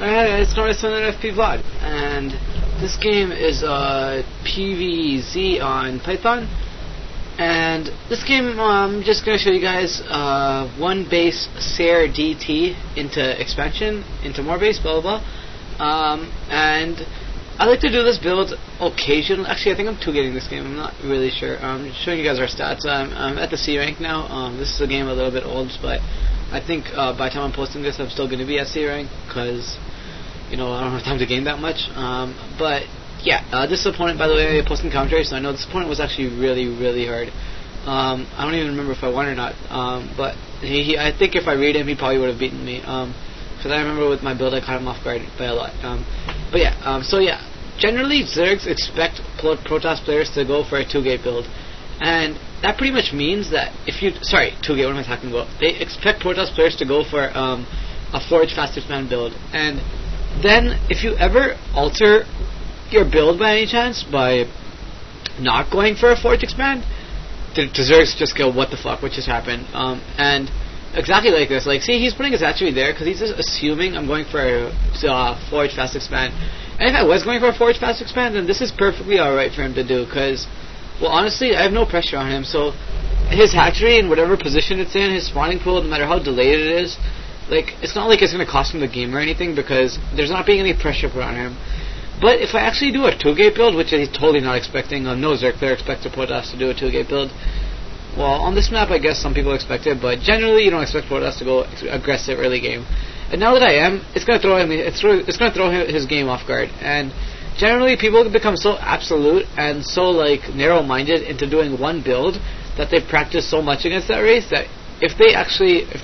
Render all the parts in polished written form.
Alright, it's CombaT-EX FP VOD, and this game is PvZ on Python, and this game I'm just going to show you guys one base SARE DT into expansion, into more base, blah blah blah, and I like to do this build occasionally. Actually, I think I'm 2-gating this game, I'm not really sure. I'm showing you guys our stats. I'm at the C rank now. This is a game a little bit old, but I think by the time I'm posting this, I'm still going to be at C rank, because, you know, I don't have time to game that much. But, yeah, this opponent, by the way, posting commentary, so I know this opponent was actually really, really hard. I don't even remember if I won or not, but I think if I read him, he probably would have beaten me, because I remember with my build, I caught him off guard by a lot. But yeah, so yeah, generally, Zergs expect Protoss players to go for a 2-gate build, and that pretty much means that if you, 2-gate, what am I talking about? They expect Protoss players to go for a Forge Fast Expand build, and then if you ever alter your build by any chance by not going for a Forge Expand, the Zergs just go, what the fuck, what just happened? And exactly like this, like, see, he's putting his attribute there because he's just assuming I'm going for a Forge Fast Expand. And if I was going for a Forge Fast Expand, then this is perfectly alright for him to do, because, well, honestly, I have no pressure on him, so his hatchery in whatever position it's in, his spawning pool, no matter how delayed it is, like, it's not like it's going to cost him the game or anything, because there's not being any pressure put on him. But if I actually do a 2-gate build, which he's totally not expecting, no Zerg player expects to put us to do a 2-gate build. Well, on this map, I guess some people expect it, but generally you don't expect Protoss to go aggressive early game. And now that I am, it's going to throw him. It's going to throw his game off guard. And generally, people become so absolute and so like narrow-minded into doing one build that they've practiced so much against that race that if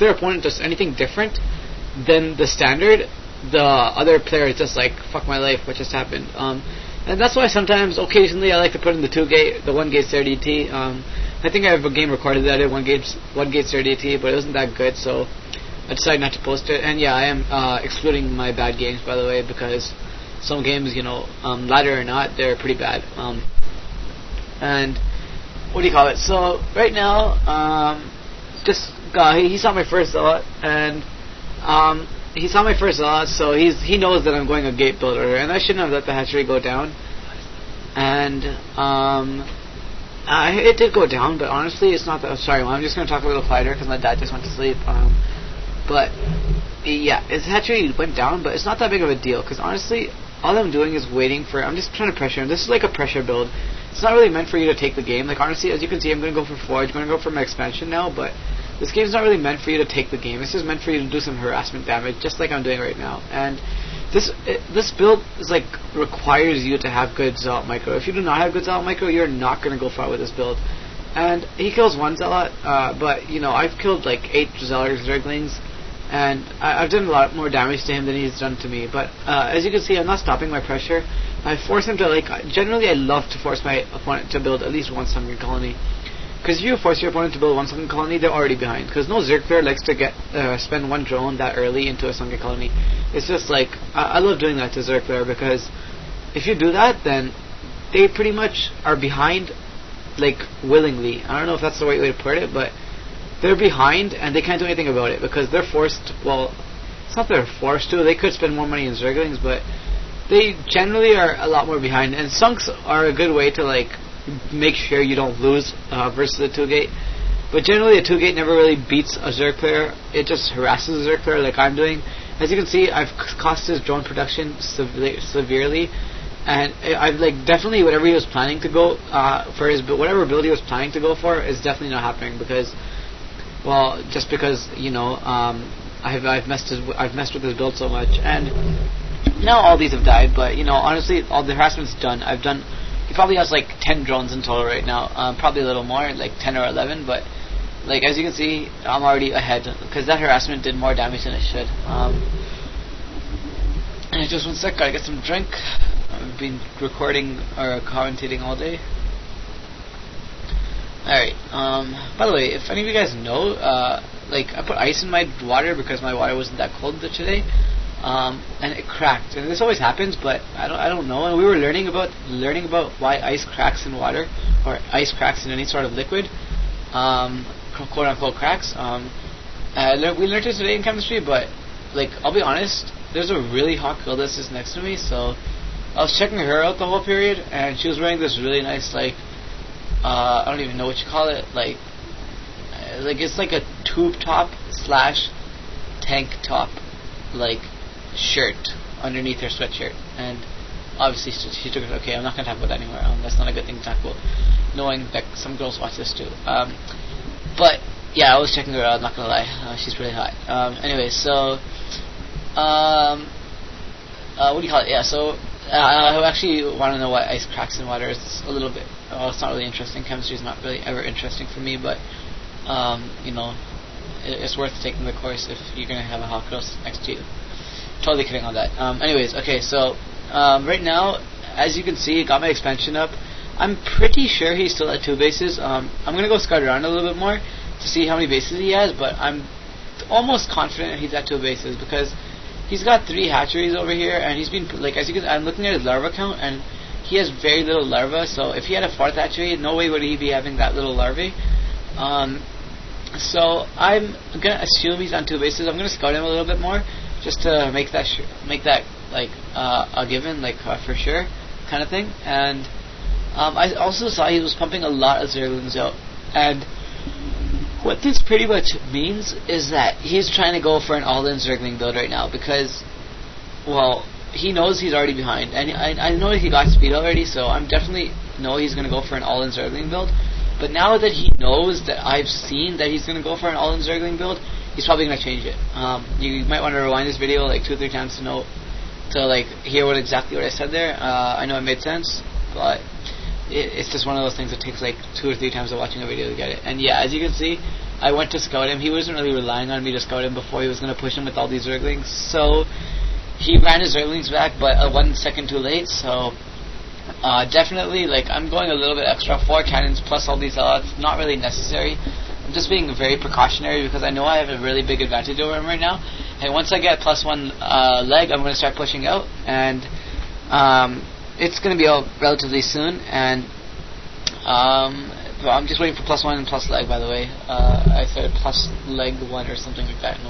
their opponent does anything different than the standard, the other player is just like, fuck my life, what just happened? And that's why sometimes, occasionally, I like to put in the 1-gate SARE DT. I think I have a game recorded that I did 1-gate SARE DT, but it wasn't that good, so I decided not to post it. And yeah, I am excluding my bad games, by the way, because some games, you know, ladder or not, they're pretty bad. And what do you call it? So right now, he saw my first thought, and he saw my first thought, so he knows that I'm going a gate build order, and I shouldn't have let the hatchery go down. And it did go down, but honestly, it's not that. Sorry, Mom, I'm just going to talk a little quieter because my dad just went to sleep. But yeah, his hatchery went down, but it's not that big of a deal, because honestly, all I'm doing is waiting for. I'm just trying to pressure him. This is like a pressure build. It's not really meant for you to take the game. Like, honestly, as you can see, I'm going to go for Forge. I'm going to go for my expansion now, but this game's not really meant for you to take the game. It's just meant for you to do some harassment damage, just like I'm doing right now. And this build is like requires you to have good Zealot micro. If you do not have good Zealot micro, you're not going to go far with this build. And he kills one Zealot, but you know, I've killed like 8 Zealot Zerglings, and I've done a lot more damage to him than he's done to me. But as you can see, I'm not stopping my pressure. I force him to, like, generally I love to force my opponent to build at least one Sunken Colony. Because if you force your opponent to build one Sunken Colony, they're already behind. Because no Zerg player likes to spend one drone that early into a Sunken Colony. It's just like, I love doing that to Zerg player, because if you do that, then they pretty much are behind, like, willingly. I don't know if that's the right way to put it, but they're behind and they can't do anything about it, because they're forced, well, it's not that they're forced to, they could spend more money in Zerglings, but they generally are a lot more behind. And Sunks are a good way to, like, make sure you don't lose versus a 2-gate. But generally a 2-gate never really beats a Zerg player. It just harasses a Zerg player like I'm doing. As you can see, I've cost his drone production severely, and I've, like, definitely whatever he was planning to go for his whatever build he was planning to go for is definitely not happening, because, well, just because, you know, I've messed with his build so much. And now all these have died, but, you know, honestly, all the harassment's done. He probably has like 10 drones in total right now, probably a little more, like 10 or 11, but like, as you can see, I'm already ahead, because that harassment did more damage than it should. And just one sec, gotta get some drink. I've been recording or commentating all day. Alright, by the way, if any of you guys know, like, I put ice in my water because my water wasn't that cold today. And it cracked, and this always happens, but I don't know. And we were learning about why ice cracks in water, or ice cracks in any sort of liquid, quote unquote cracks. We learned it today in chemistry, but like, I'll be honest, there's a really hot girl that sits next to me, so I was checking her out the whole period, and she was wearing this really nice, like, I don't even know what you call it, like it's like a tube top slash tank top, like, shirt underneath her sweatshirt, and obviously she took it. Okay, I'm not gonna talk about that anymore. That's not a good thing to talk about, knowing that some girls watch this too. But yeah, I was checking her out. I'm not gonna lie, she's really hot. Anyway, so what do you call it? Yeah, so I actually want to know why ice cracks in water. It's a little bit. Well, it's not really interesting. Chemistry is not really ever interesting for me, but you know, it's worth taking the course if you're gonna have a hot girl next to you. Totally kidding on that. Anyways, okay, so right now, as you can see, got my expansion up. I'm pretty sure he's still at 2 bases. I'm gonna go scout around a little bit more to see how many bases he has, but I'm almost confident he's at 2 bases because he's got 3 hatcheries over here, and he's been, like, as you can, I'm looking at his larva count, and he has very little larvae. So if he had a 4th hatchery, no way would he be having that little larvae. So I'm gonna assume he's on 2 bases. I'm gonna scout him a little bit more just to make that like a given, like for sure kind of thing. And I also saw he was pumping a lot of zerglings out, and what this pretty much means is that he's trying to go for an all-in zergling build right now because, well, he knows he's already behind, and I know he got speed already, so I'm definitely know he's going to go for an all-in zergling build. But now that he knows that I've seen that he's going to go for an all-in zergling build, he's probably going to change it. You might want to rewind this video like 2 or 3 times to like hear exactly what I said there. I know it made sense, but it's just one of those things that takes like 2 or 3 times of watching a video to get it. And yeah, as you can see, I went to scout him. He wasn't really relying on me to scout him before. He was going to push him with all these zerglings, so he ran his zerglings back, but 1 second too late. So definitely, like, I'm going a little bit extra. 4 cannons plus all these odds, not really necessary. I'm just being very precautionary because I know I have a really big advantage over him right now. And once I get +1 leg, I'm going to start pushing out, and it's going to be out relatively soon. And I'm just waiting for +1 and plus leg. By the way, I said plus leg 1 or something like that.